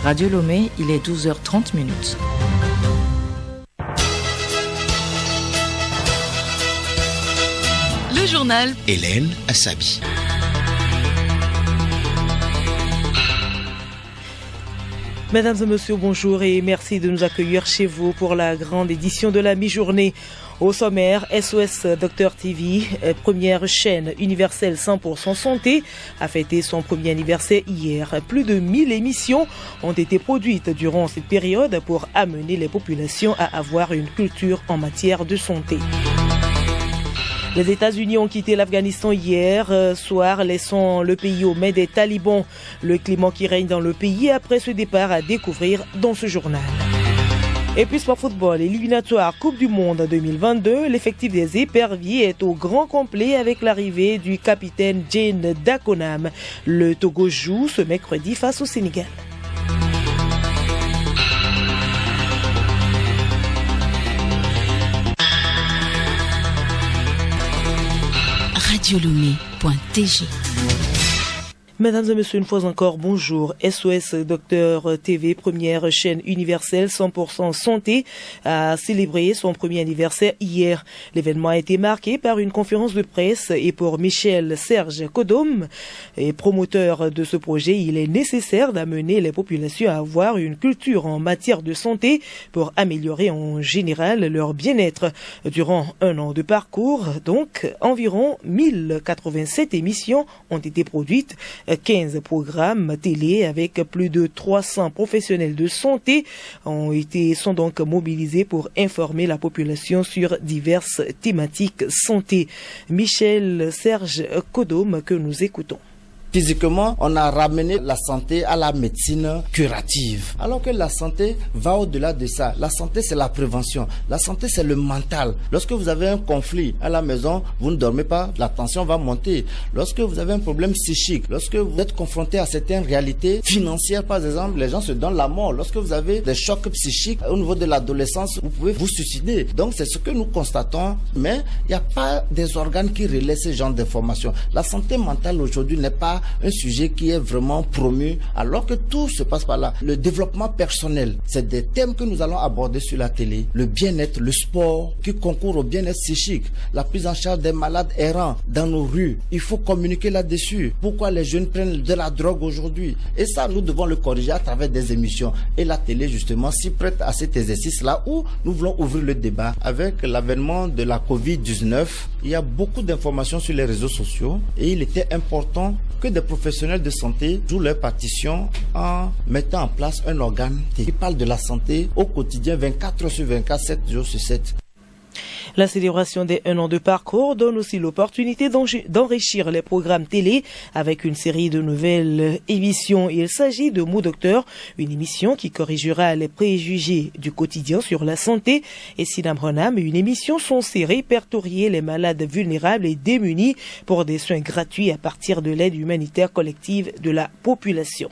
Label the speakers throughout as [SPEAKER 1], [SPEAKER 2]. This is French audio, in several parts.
[SPEAKER 1] Radio Lomé, il est 12h30.
[SPEAKER 2] Le journal
[SPEAKER 3] Hélène Assabi.
[SPEAKER 4] Mesdames et messieurs, bonjour et merci de nous accueillir chez vous pour la grande édition de la mi-journée. Au sommaire, SOS Docteur TV, première chaîne universelle 100% santé, a fêté son premier anniversaire hier. Plus de 1000 émissions ont été produites durant cette période pour amener les populations à avoir une culture en matière de santé. Les États-Unis ont quitté l'Afghanistan hier soir, laissant le pays aux mains des talibans. Le climat qui règne dans le pays après ce départ à découvrir dans ce journal. Et puis sport football, éliminatoire Coupe du Monde 2022, l'effectif des éperviers est au grand complet avec l'arrivée du capitaine Jane Dakonam. Le Togo joue ce mercredi face au Sénégal.
[SPEAKER 2] radiolomé.tg.
[SPEAKER 4] Mesdames et messieurs, une fois encore, bonjour. SOS Docteur TV, première chaîne universelle 100% santé, a célébré son premier anniversaire hier. L'événement a été marqué par une conférence de presse et pour Michel Serge Kodom, promoteur de ce projet, il est nécessaire d'amener les populations à avoir une culture en matière de santé pour améliorer en général leur bien-être. Durant un an de parcours, donc, environ 1087 émissions ont été produites. 15 programmes télé avec plus de 300 professionnels de santé sont donc mobilisés pour informer la population sur diverses thématiques santé. Michel Serge Kodom que nous écoutons.
[SPEAKER 5] Physiquement, on a ramené la santé à la médecine curative. Alors que la santé va au-delà de ça. La santé, c'est la prévention. La santé, c'est le mental. Lorsque vous avez un conflit à la maison, vous ne dormez pas, la tension va monter. Lorsque vous avez un problème psychique, lorsque vous êtes confronté à certaines réalités financières, par exemple, les gens se donnent la mort. Lorsque vous avez des chocs psychiques au niveau de l'adolescence, vous pouvez vous suicider. Donc, c'est ce que nous constatons. Mais il n'y a pas des organes qui relaient ce genre d'informations. La santé mentale aujourd'hui n'est pas un sujet qui est vraiment promu alors que tout se passe par là. Le développement personnel, c'est des thèmes que nous allons aborder sur la télé. Le bien-être, le sport qui concourt au bien-être psychique, la prise en charge des malades errants dans nos rues. Il faut communiquer là-dessus. Pourquoi les jeunes prennent de la drogue aujourd'hui? Et ça, nous devons le corriger à travers des émissions. Et la télé, justement, s'y prête à cet exercice-là où nous voulons ouvrir le débat. Avec l'avènement de la Covid-19, il y a beaucoup d'informations sur les réseaux sociaux et il était important que des professionnels de santé jouent leur partition en mettant en place un organe qui parle de la santé au quotidien 24 heures sur 24, 7 jours sur 7.
[SPEAKER 4] La célébration des 1 an de parcours donne aussi l'opportunité d'enrichir les programmes télé avec une série de nouvelles émissions. Il s'agit de Mon Docteur, une émission qui corrigera les préjugés du quotidien sur la santé, et Sinam Ronam, une émission censée répertorier les malades vulnérables et démunis pour des soins gratuits à partir de l'aide humanitaire collective de la population.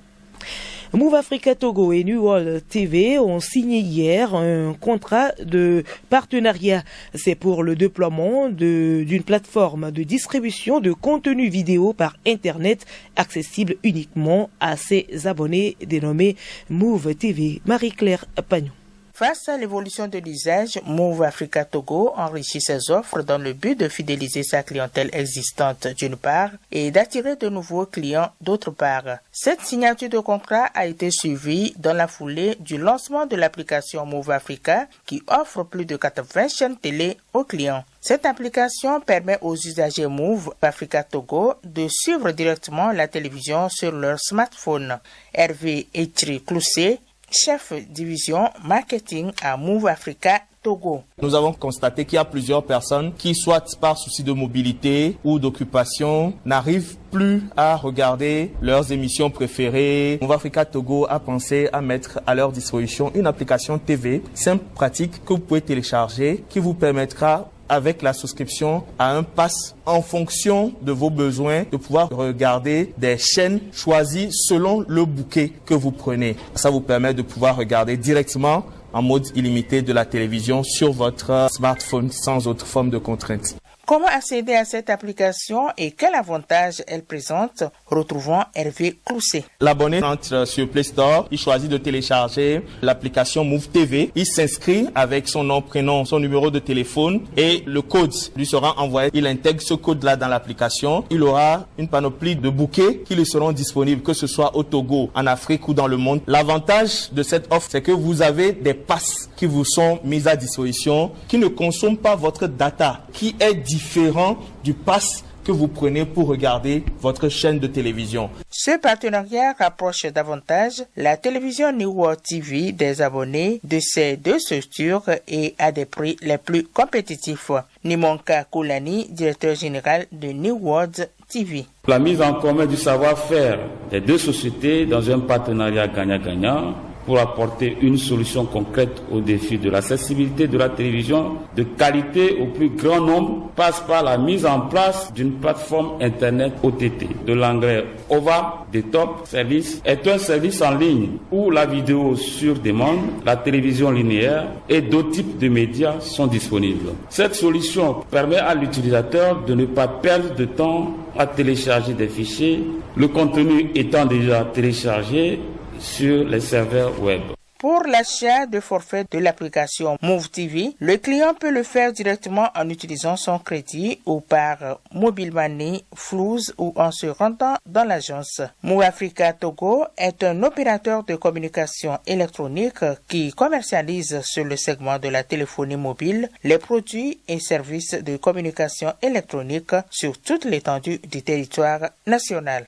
[SPEAKER 4] Move Africa Togo et New World TV ont signé hier un contrat de partenariat. C'est pour le déploiement d'une plateforme de distribution de contenu vidéo par Internet accessible uniquement à ses abonnés dénommés Move TV. Marie-Claire Pagnon.
[SPEAKER 6] Face à l'évolution de l'usage, Move Africa Togo enrichit ses offres dans le but de fidéliser sa clientèle existante d'une part et d'attirer de nouveaux clients d'autre part. Cette signature de contrat a été suivie dans la foulée du lancement de l'application Move Africa qui offre plus de 80 chaînes télé aux clients. Cette application permet aux usagers Move Africa Togo de suivre directement la télévision sur leur smartphone. Hervé Etri-Cloussé, chef division marketing à Move Africa Togo.
[SPEAKER 7] Nous avons constaté qu'il y a plusieurs personnes qui, soit par souci de mobilité ou d'occupation, n'arrivent plus à regarder leurs émissions préférées. Move Africa Togo a pensé à mettre à leur disposition une application TV simple, pratique, que vous pouvez télécharger, qui vous permettra, avec la souscription à un pass en fonction de vos besoins, de pouvoir regarder des chaînes choisies selon le bouquet que vous prenez. Ça vous permet de pouvoir regarder directement en mode illimité de la télévision sur votre smartphone sans autre forme de contrainte.
[SPEAKER 6] Comment accéder à cette application et quel avantage elle présente? Retrouvons Hervé Clousset.
[SPEAKER 7] L'abonné entre sur Play Store, il choisit de télécharger l'application Move TV. Il s'inscrit avec son nom, prénom, son numéro de téléphone et le code lui sera envoyé. Il intègre ce code-là dans l'application. Il aura une panoplie de bouquets qui lui seront disponibles, que ce soit au Togo, en Afrique ou dans le monde. L'avantage de cette offre, c'est que vous avez des passes qui vous sont mises à disposition, qui ne consomment pas votre data, qui est différent du pass que vous prenez pour regarder votre chaîne de télévision.
[SPEAKER 6] Ce partenariat rapproche davantage la télévision New World TV des abonnés de ces deux structures et à des prix les plus compétitifs. Nimonka Koulani, directeur général de New World TV.
[SPEAKER 3] La mise en commun du savoir-faire des deux sociétés dans un partenariat gagnant-gagnant pour apporter une solution concrète au défi de l'accessibilité de la télévision de qualité au plus grand nombre passe par la mise en place d'une plateforme Internet OTT. De l'anglais OVA, des top services, est un service en ligne où la vidéo sur demande, la télévision linéaire et d'autres types de médias sont disponibles. Cette solution permet à l'utilisateur de ne pas perdre de temps à télécharger des fichiers, le contenu étant déjà téléchargé sur les serveurs web.
[SPEAKER 6] Pour l'achat de forfait de l'application Move TV, le client peut le faire directement en utilisant son crédit ou par Mobile Money, Flouz ou en se rendant dans l'agence. Move Africa Togo est un opérateur de communication électronique qui commercialise sur le segment de la téléphonie mobile les produits et services de communication électronique sur toute l'étendue du territoire national.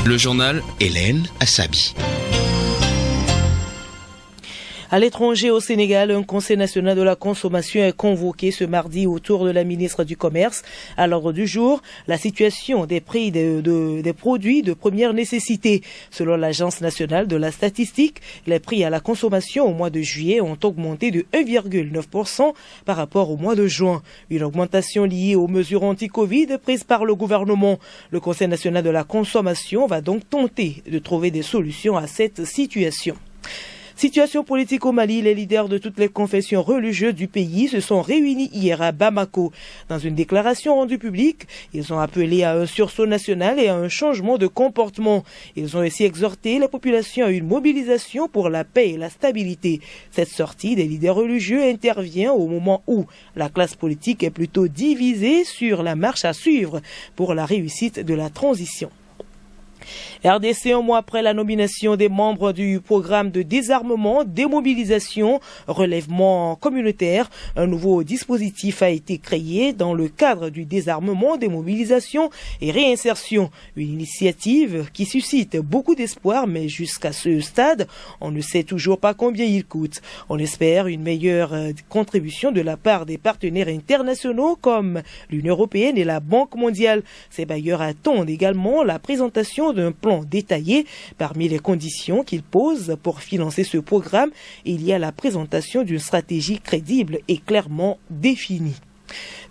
[SPEAKER 8] Le journal Hélène Assabi.
[SPEAKER 4] À l'étranger, au Sénégal, un conseil national de la consommation est convoqué ce mardi autour de la ministre du Commerce. À l'ordre du jour, la situation des prix des produits de première nécessité. Selon l'Agence nationale de la statistique, les prix à la consommation au mois de juillet ont augmenté de 1,9% par rapport au mois de juin. Une augmentation liée aux mesures anti-Covid prises par le gouvernement. Le conseil national de la consommation va donc tenter de trouver des solutions à cette situation. Situation politique au Mali, les leaders de toutes les confessions religieuses du pays se sont réunis hier à Bamako. Dans une déclaration rendue publique, ils ont appelé à un sursaut national et à un changement de comportement. Ils ont aussi exhorté la population à une mobilisation pour la paix et la stabilité. Cette sortie des leaders religieux intervient au moment où la classe politique est plutôt divisée sur la marche à suivre pour la réussite de la transition. RDC, un mois après la nomination des membres du programme de désarmement, démobilisation, relèvement communautaire, un nouveau dispositif a été créé dans le cadre du désarmement, démobilisation et réinsertion. Une initiative qui suscite beaucoup d'espoir, mais jusqu'à ce stade, on ne sait toujours pas combien il coûte. On espère une meilleure contribution de la part des partenaires internationaux comme l'Union européenne et la Banque mondiale. Ces bailleurs attendent également la présentation d'un plan détaillé. Parmi les conditions qu'il pose pour financer ce programme, il y a la présentation d'une stratégie crédible et clairement définie.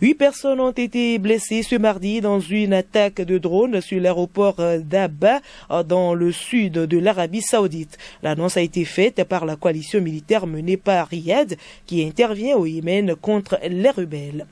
[SPEAKER 4] 8 personnes ont été blessées ce mardi dans une attaque de drone sur l'aéroport d'Aba dans le sud de l'Arabie Saoudite. L'annonce a été faite par la coalition militaire menée par Riyad qui intervient au Yémen contre les rebelles.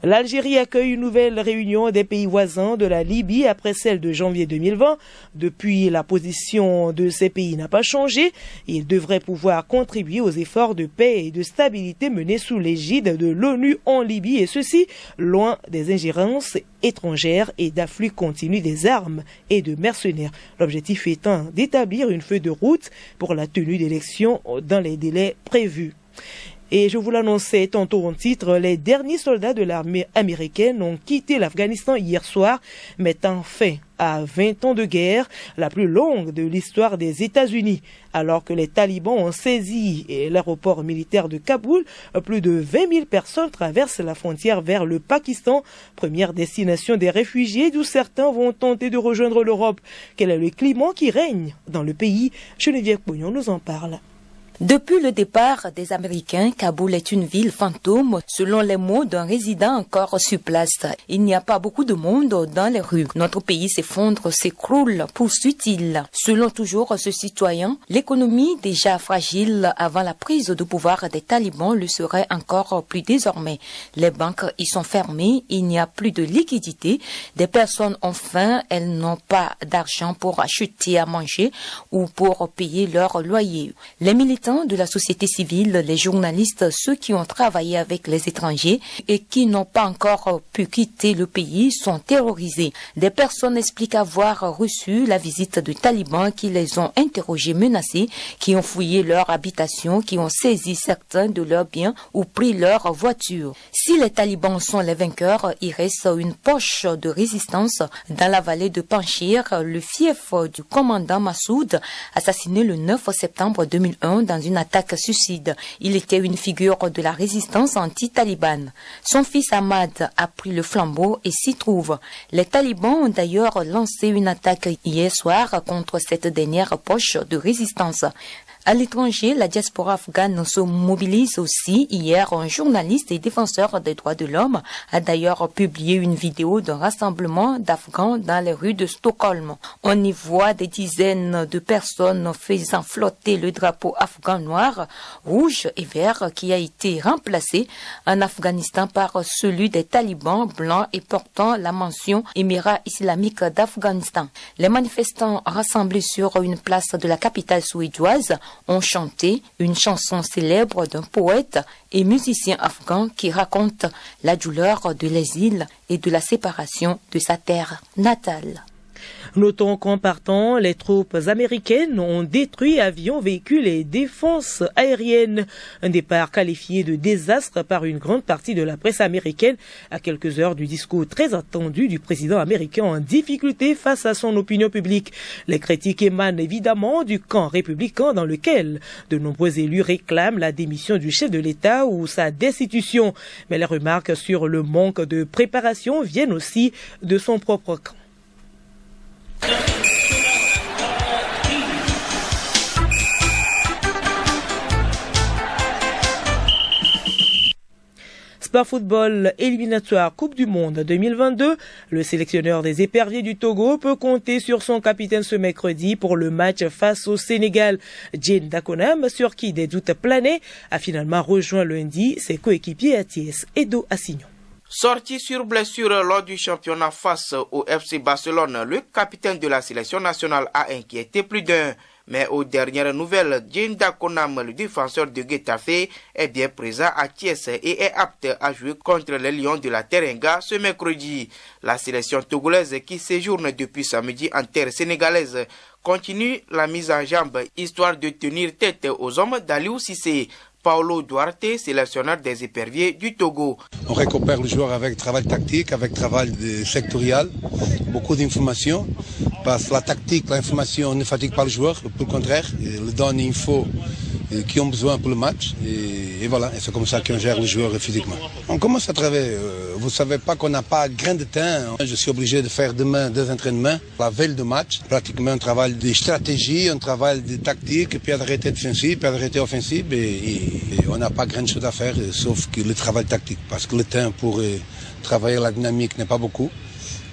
[SPEAKER 4] L'Algérie accueille une nouvelle réunion des pays voisins de la Libye après celle de janvier 2020. Depuis, la position de ces pays n'a pas changé. Ils devraient pouvoir contribuer aux efforts de paix et de stabilité menés sous l'égide de l'ONU en Libye, et ceci loin des ingérences étrangères et d'afflux continu des armes et de mercenaires. L'objectif étant d'établir une feuille de route pour la tenue d'élections dans les délais prévus. Et je vous l'annonçais tantôt en titre, les derniers soldats de l'armée américaine ont quitté l'Afghanistan hier soir, mettant fin à 20 ans de guerre, la plus longue de l'histoire des États-Unis. Alors que les talibans ont saisi l'aéroport militaire de Kaboul, plus de 20 000 personnes traversent la frontière vers le Pakistan, première destination des réfugiés d'où certains vont tenter de rejoindre l'Europe. Quel est le climat qui règne dans le pays? Geneviève Pognon nous en parle.
[SPEAKER 2] Depuis le départ des Américains, Kaboul est une ville fantôme, selon les mots d'un résident encore sur place. Il n'y a pas beaucoup de monde dans les rues. Notre pays s'effondre, s'écroule, poursuit-il. Selon toujours ce citoyen, l'économie déjà fragile avant la prise de pouvoir des talibans le serait encore plus désormais. Les banques y sont fermées, il n'y a plus de liquidité. Des personnes ont faim, elles n'ont pas d'argent pour acheter à manger ou pour payer leur loyer. Les militants de la société civile, les journalistes, ceux qui ont travaillé avec les étrangers et qui n'ont pas encore pu quitter le pays sont terrorisés. Des personnes expliquent avoir reçu la visite de talibans qui les ont interrogés, menacés, qui ont fouillé leur habitation, qui ont saisi certains de leurs biens ou pris leur voiture. Si les talibans sont les vainqueurs, il reste une poche de résistance dans la vallée de Panchir, le fief du commandant Massoud, assassiné le 9 septembre 2001 dans une attaque suicide. Il était une figure de la résistance anti-talibane. Son fils Ahmad a pris le flambeau et s'y trouve. Les talibans ont d'ailleurs lancé une attaque hier soir contre cette dernière poche de résistance. À l'étranger, la diaspora afghane se mobilise aussi. Hier, un journaliste et défenseur des droits de l'homme a d'ailleurs publié une vidéo d'un rassemblement d'Afghans dans les rues de Stockholm. On y voit des dizaines de personnes faisant flotter le drapeau afghan noir, rouge et vert qui a été remplacé en Afghanistan par celui des talibans blancs et portant la mention Émirat islamique d'Afghanistan. Les manifestants rassemblés sur une place de la capitale suédoise ont chanté une chanson célèbre d'un poète et musicien afghan qui raconte la douleur de l'exil et de la séparation de sa terre natale.
[SPEAKER 4] Notons qu'en partant, les troupes américaines ont détruit avions, véhicules et défenses aériennes. Un départ qualifié de désastre par une grande partie de la presse américaine à quelques heures du discours très attendu du président américain en difficulté face à son opinion publique. Les critiques émanent évidemment du camp républicain dans lequel de nombreux élus réclament la démission du chef de l'État ou sa destitution. Mais les remarques sur le manque de préparation viennent aussi de son propre camp. Sport football éliminatoire Coupe du Monde 2022, le sélectionneur des éperviers du Togo peut compter sur son capitaine ce mercredi pour le match face au Sénégal. Jane Dakonam, sur qui des doutes planaient, a finalement rejoint lundi ses coéquipiers à Thiès et Edo Assignon.
[SPEAKER 9] Sorti sur blessure lors du championnat face au FC Barcelone, le capitaine de la sélection nationale a inquiété plus d'un. Mais aux dernières nouvelles, Jane Dakonam, le défenseur de Getafe, est bien présent à Thiès et est apte à jouer contre les Lions de la Teranga ce mercredi. La sélection togolaise qui séjourne depuis samedi en terre sénégalaise continue la mise en jambe histoire de tenir tête aux hommes d'Aliou Cissé. Paulo Duarte, sélectionneur des éperviers du Togo.
[SPEAKER 10] On récupère le joueur avec travail tactique, avec travail sectoriel, beaucoup d'informations. Parce que la tactique, l'information ne fatigue pas le joueur, au contraire, il donne une info qui ont besoin pour le match. Et voilà, et c'est comme ça qu'on gère le joueur physiquement. On commence à travailler. Vous ne savez pas qu'on n'a pas grand de temps. Je suis obligé de faire demain 2 entraînements, la veille de match. Pratiquement, on travaille de stratégie, on travaille de tactique, puis d'arrêter défensif, puis d'arrêter offensif. Et on n'a pas grand chose à faire, sauf que le travail tactique. Parce que le temps pour travailler la dynamique n'est pas beaucoup.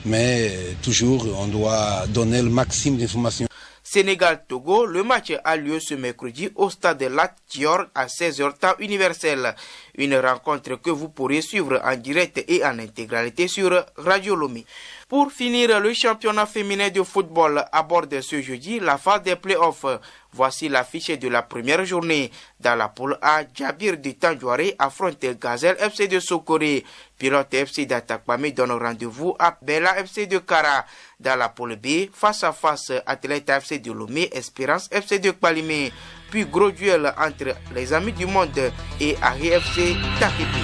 [SPEAKER 10] Mais toujours, on doit donner le maximum d'informations.
[SPEAKER 9] Sénégal-Togo, le match a lieu ce mercredi au stade Lat Dior à 16h temps universel. Une rencontre que vous pourrez suivre en direct et en intégralité sur Radio Lomé. Pour finir, le championnat féminin de football aborde ce jeudi la phase des playoffs. Voici l'affiche de la première journée. Dans la poule A, Djabir de Tanjouaré affronte Gazelle FC de Sokoré. Pilote FC d'Atakpame donne rendez-vous à Bella FC de Kara. Dans la poule B, face à face, Athlète FC de Lomé, Espérance FC de Kpalimé. Puis gros duel entre les Amis du Monde et Ari FC d'Akipi.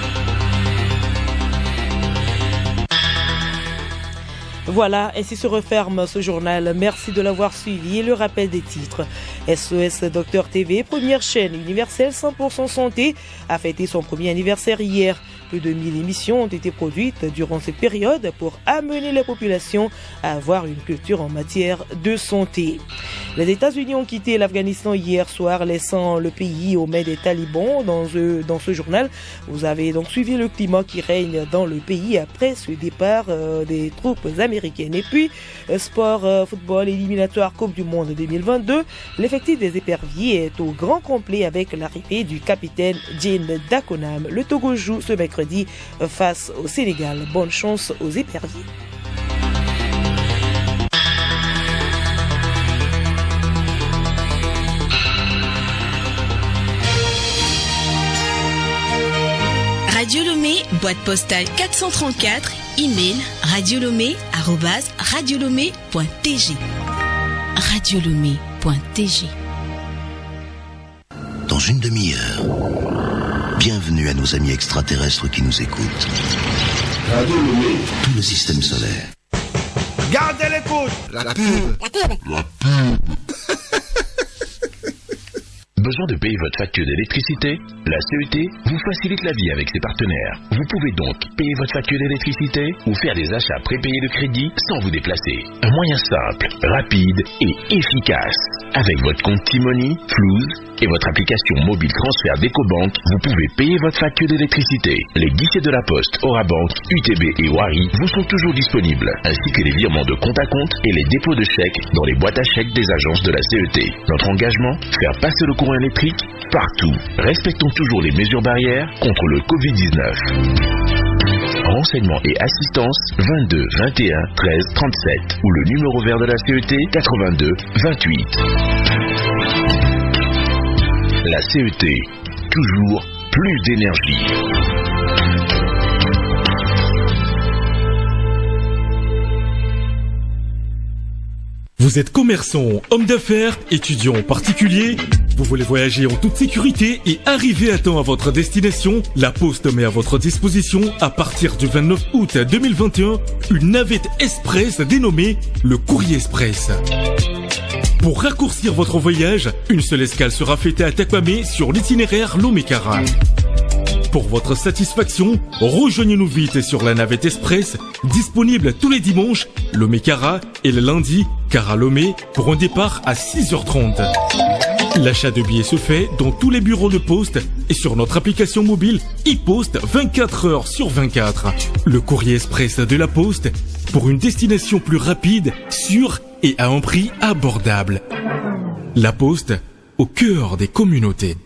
[SPEAKER 4] Voilà, ainsi se referme ce journal. Merci de l'avoir suivi et le rappel des titres. SOS Docteur TV, première chaîne universelle 100% santé, a fêté son premier anniversaire hier. Plus de 1000 émissions ont été produites durant cette période pour amener la population à avoir une culture en matière de santé. Les États-Unis ont quitté l'Afghanistan hier soir, laissant le pays aux mains des talibans. Dans ce journal, vous avez donc suivi le climat qui règne dans le pays après ce départ des troupes américaines. Et puis, sport, football, éliminatoire Coupe du Monde 2022, l'effectif des éperviers est au grand complet avec l'arrivée du capitaine Jean Dakonam. Le Togo joue ce mercredi face au Sénégal. Bonne chance aux éperviers.
[SPEAKER 11] Radio Lomé, boîte postale 434, email radiolomé@radiolomé.tg. radiolomé.tg.
[SPEAKER 12] Dans une demi-heure, bienvenue à nos amis extraterrestres qui nous écoutent. Radio Lomé, tout le système solaire.
[SPEAKER 13] Gardez l'écoute.
[SPEAKER 12] La pub.
[SPEAKER 14] Besoin de payer votre facture d'électricité? La CET vous facilite la vie avec ses partenaires. Vous pouvez donc payer votre facture d'électricité ou faire des achats prépayés de crédit sans vous déplacer. Un moyen simple, rapide et efficace. Avec votre compte T-Money, Flouze et votre application mobile transfert d'EcoBank, vous pouvez payer votre facture d'électricité. Les guichets de la Poste, Orabank, UTB et Wari vous sont toujours disponibles, ainsi que les virements de compte à compte et les dépôts de chèques dans les boîtes à chèques des agences de la CET. Notre engagement, faire passer le courant électrique partout. Respectons toujours les mesures barrières contre le Covid-19. Renseignements et assistance 22 21 13 37 ou le numéro vert de la CET 82 28. La CET, toujours plus d'énergie.
[SPEAKER 15] Vous êtes commerçant, homme d'affaires, étudiant particulier? Vous voulez voyager en toute sécurité et arriver à temps à votre destination? La Poste met à votre disposition, à partir du 29 août 2021, une navette express dénommée le Courrier Express. Pour raccourcir votre voyage, une seule escale sera faite à Takwame sur l'itinéraire Lomé-Kara. Pour votre satisfaction, rejoignez-nous vite sur la navette express, disponible tous les dimanches, Lomé-Kara, et le lundi, Kara-Lomé, pour un départ à 6h30. L'achat de billets se fait dans tous les bureaux de poste et sur notre application mobile e-Poste 24h sur 24. Le Courrier Express de la Poste, pour une destination plus rapide, sûre et à un prix abordable. La Poste, au cœur des communautés.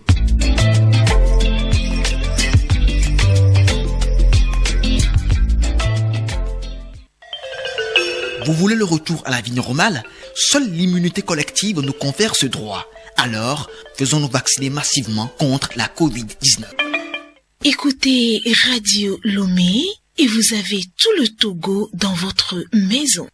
[SPEAKER 16] Vous voulez le retour à la vie normale? Seule l'immunité collective nous confère ce droit. Alors, faisons-nous vacciner massivement contre la Covid-19.
[SPEAKER 11] Écoutez Radio Lomé et vous avez tout le Togo dans votre maison.